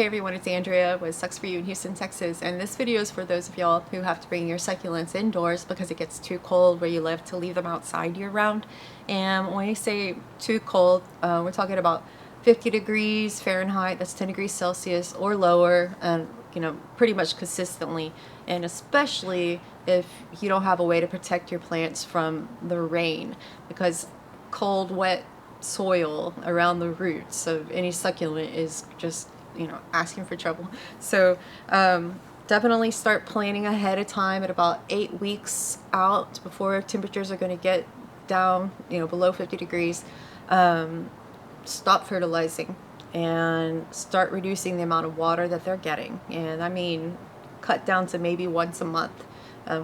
Hey everyone, it's Andrea with Sucs For You in Houston, Texas, and this video is for those of y'all who have to bring your succulents indoors because it gets too cold where you live to leave them outside year round. And when we say too cold, we're talking about 50 degrees Fahrenheit, that's 10 degrees Celsius or lower, and pretty much consistently, and especially if you don't have a way to protect your plants from the rain, because cold, wet soil around the roots of any succulent is just asking for trouble. So definitely start planning ahead of time at about 8 weeks out before temperatures are going to get down below 50 degrees. Stop fertilizing and start reducing the amount of water that they're getting, and I mean cut down to maybe once a month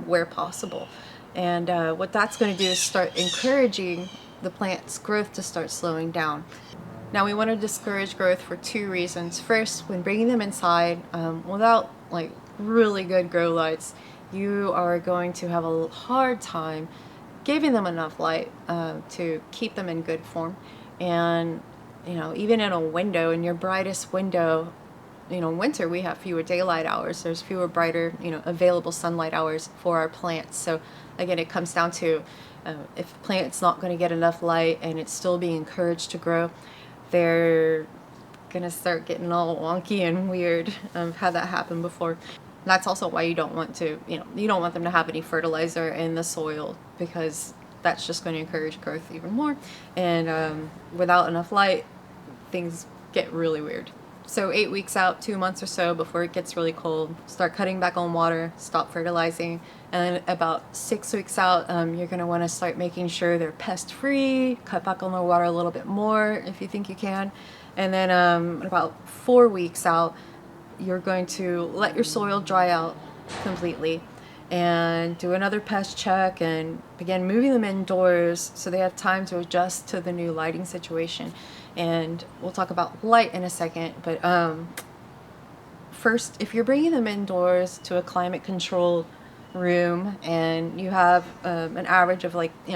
where possible. And what that's going to do is start encouraging the plant's growth to start slowing down. Now we want to discourage growth for two reasons. First, when bringing them inside without like really good grow lights, you are going to have a hard time giving them enough light to keep them in good form. And even in a window, in your brightest window, in winter we have fewer daylight hours. There's fewer brighter available sunlight hours for our plants. So again, it comes down to if the plant's not going to get enough light and it's still being encouraged to grow, they're gonna start getting all wonky and weird. I've had that happen before. That's also why you don't want to, you don't want them to have any fertilizer in the soil, because that's just going to encourage growth even more. And without enough light, things get really weird. So 8 weeks out, 2 months or so before it gets really cold, start cutting back on water, stop fertilizing. And then about 6 weeks out, you're going to want to start making sure they're pest free, cut back on the water a little bit more if you think you can. And then about 4 weeks out, you're going to let your soil dry out completely and do another pest check and begin moving them indoors so they have time to adjust to the new lighting situation. And we'll talk about light in a second, but first, if you're bringing them indoors to a climate controlled room and you have an average of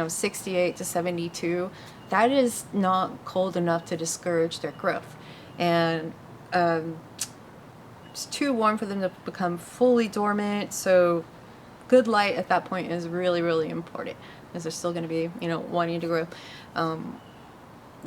68 to 72, that is not cold enough to discourage their growth. And it's too warm for them to become fully dormant, so good light at that point is really, really important, because they're still going to be wanting to grow.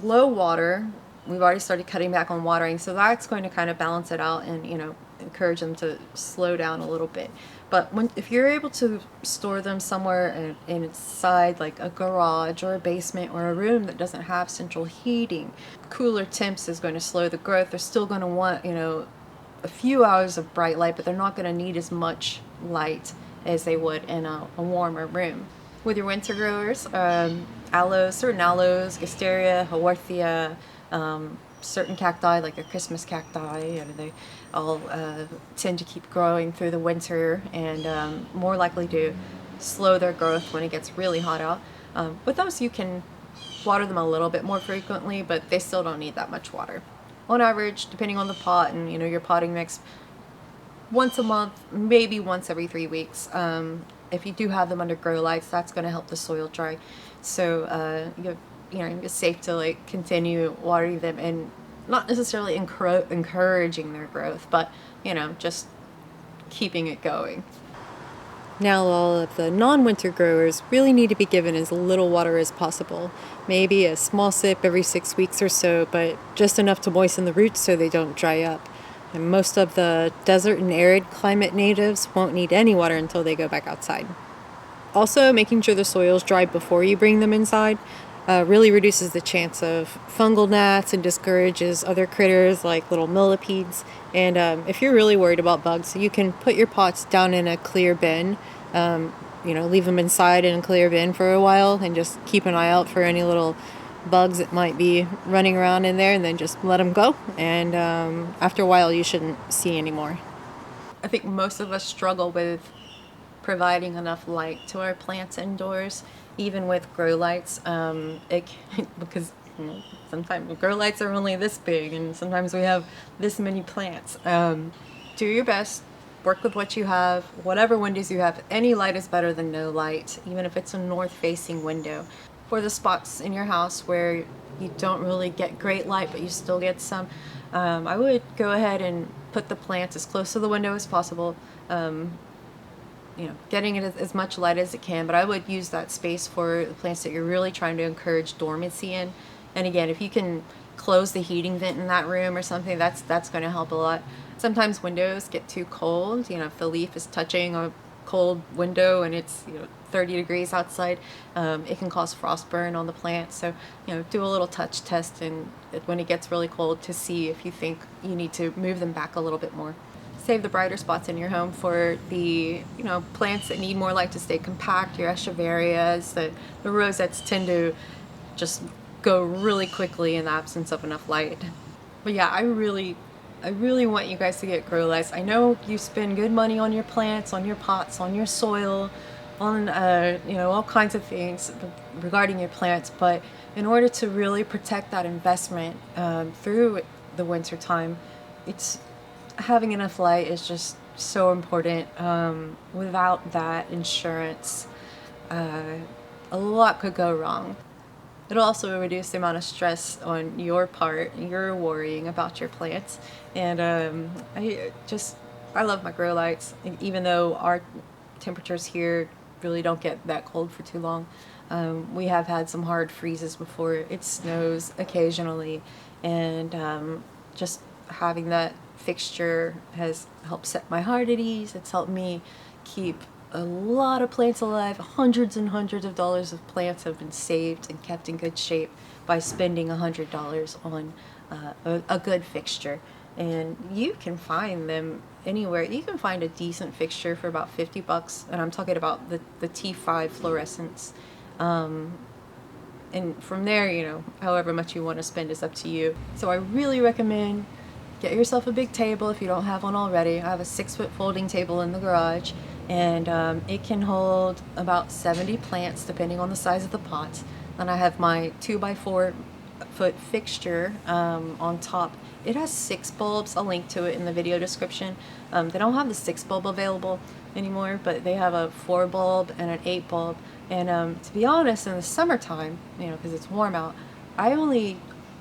Low water, we've already started cutting back on watering, so that's going to kind of balance it out and encourage them to slow down a little bit. But if you're able to store them somewhere inside, like a garage or a basement or a room that doesn't have central heating, cooler temps is going to slow the growth. They're still going to want a few hours of bright light, but they're not going to need as much light as they would in a warmer room. With your winter growers, aloes, certain aloes, wisteria, haworthia, certain cacti like your Christmas cacti, they all tend to keep growing through the winter and more likely to slow their growth when it gets really hot out. With those, you can water them a little bit more frequently, but they still don't need that much water. On average, depending on the pot and your potting mix, once a month, maybe once every 3 weeks. If you do have them under grow lights, that's going to help the soil dry. So it's safe to continue watering them and not necessarily encouraging their growth, but just keeping it going. Now all of the non-winter growers really need to be given as little water as possible. Maybe a small sip every 6 weeks or so, but just enough to moisten the roots so they don't dry up. And most of the desert and arid climate natives won't need any water until they go back outside. Also, making sure the soil is dry before you bring them inside really reduces the chance of fungal gnats and discourages other critters like little millipedes. And if you're really worried about bugs, you can put your pots down in a clear bin. Leave them inside in a clear bin for a while and just keep an eye out for any little bugs that might be running around in there, and then just let them go. And after a while, you shouldn't see anymore. I think most of us struggle with providing enough light to our plants indoors, even with grow lights, because sometimes grow lights are only this big and sometimes we have this many plants. Do your best, work with what you have, whatever windows you have. Any light is better than no light, even if it's a north facing window. For the spots in your house where you don't really get great light but you still get some, I would go ahead and put the plants as close to the window as possible, getting it as much light as it can, but I would use that space for the plants that you're really trying to encourage dormancy in. And again, if you can close the heating vent in that room or something, that's going to help a lot. Sometimes windows get too cold, if the leaf is touching a cold window and it's 30 degrees outside, it can cause frostburn on the plant. So do a little touch test and when it gets really cold to see if you think you need to move them back a little bit more. Save the brighter spots in your home for the plants that need more light to stay compact, your escheverias. The rosettes tend to just go really quickly in the absence of enough light. But yeah, I really want you guys to get grow lights. I know you spend good money on your plants, on your pots, on your soil, on all kinds of things regarding your plants, but in order to really protect that investment through the winter time, it's having enough light is just so important. Without that insurance, a lot could go wrong. It'll also reduce the amount of stress on your part. You're worrying about your plants. And I love my grow lights. Even though our temperatures here really don't get that cold for too long. We have had some hard freezes before. It snows occasionally. And just having that fixture has helped set my heart at ease. It's helped me keep a lot of plants alive. Hundreds and hundreds of dollars of plants have been saved and kept in good shape by spending $100 on a good fixture. And you can find them anywhere. You can find a decent fixture for about $50, and I'm talking about the T5 fluorescents. And from there, however much you want to spend is up to you. So I really recommend get yourself a big table if you don't have one already. I have a 6-foot folding table in the garage, and it can hold about 70 plants depending on the size of the pots. Then I have my 2x4-foot fixture on top. It has 6 bulbs. I'll link to it in the video description. They don't have the 6 bulb available anymore, but they have a 4 bulb and an 8 bulb. And to be honest, in the summertime, because it's warm out,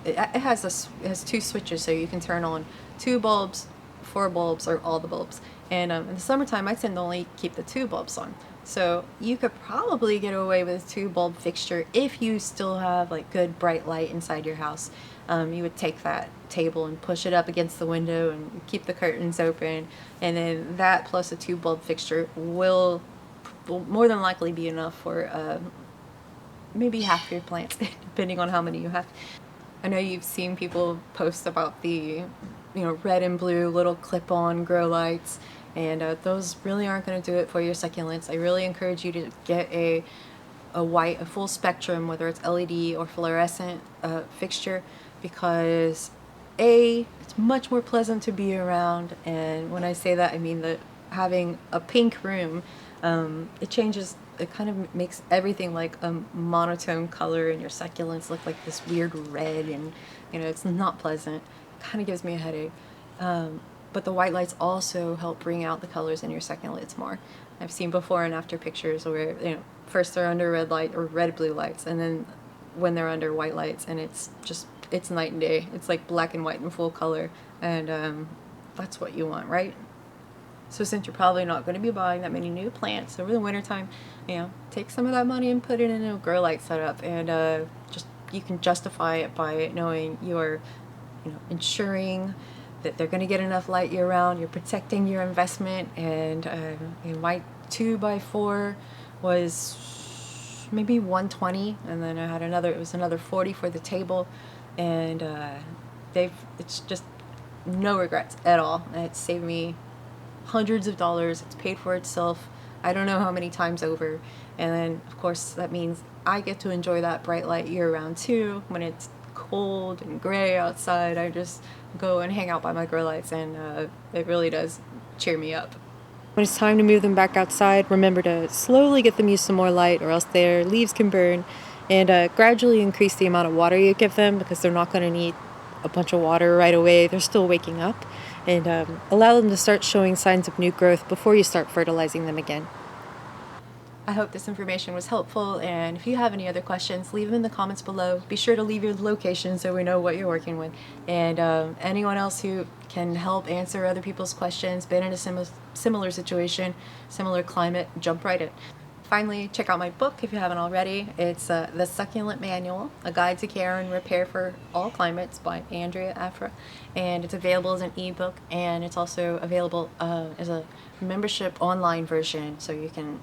it has 2 switches, so you can turn on 2 bulbs, 4 bulbs, or all the bulbs. And in the summertime, I tend to only keep the 2 bulbs on. So you could probably get away with a 2 bulb fixture if you still have like good bright light inside your house. You would take that table and push it up against the window and keep the curtains open, and then that plus a 2 bulb fixture will more than likely be enough for maybe half your plants, depending on how many you have. I know you've seen people post about the red and blue little clip-on grow lights, and those really aren't going to do it for your succulents. I really encourage you to get a full spectrum, whether it's LED or fluorescent fixture, because it's much more pleasant to be around. And when I say that, I mean that having a pink room, it kind of makes everything like a monotone color, and your succulents look like this weird red, and it's not pleasant. It kind of gives me a headache. But the white lights also help bring out the colors in your succulents more. I've seen before and after pictures where first they're under red light or red blue lights, and then when they're under white lights, and it's night and day. It's like black and white in full color, and that's what you want, right? So since you're probably not going to be buying that many new plants over the wintertime, take some of that money and put it in a grow light setup, and you can justify it by knowing you're ensuring that they're going to get enough light year round. You're protecting your investment, and my 2x4 was maybe $120, and then I had another 40 for the table, and it's just no regrets at all. It saved me hundreds of dollars. It's paid for itself I don't know how many times over, and then of course that means I get to enjoy that bright light year round too. When it's cold and gray outside, I just go and hang out by my grow lights, and it really does cheer me up. When it's time to move them back outside, remember to slowly get them used to more light, or else their leaves can burn, and gradually increase the amount of water you give them, because they're not going to need a bunch of water right away. They're still waking up, and allow them to start showing signs of new growth before you start fertilizing them again. I hope this information was helpful, and if you have any other questions, leave them in the comments below. Be sure to leave your location so we know what you're working with. And anyone else who can help answer other people's questions, been in a similar situation, similar climate, jump right in. Finally, check out my book if you haven't already. It's The Succulent Manual, A Guide to Care and Repair for All Climates by Andrea Afra. And it's available as an ebook, and it's also available as a membership online version, so you can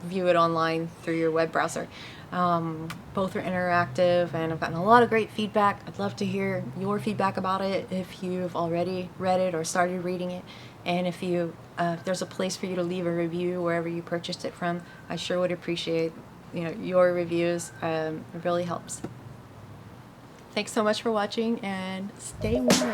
view it online through your web browser. Both are interactive, and I've gotten a lot of great feedback. I'd love to hear your feedback about it if you've already read it or started reading it. And if there's a place for you to leave a review wherever you purchased it from, I sure would appreciate your reviews. It really helps. Thanks so much for watching, and stay warm.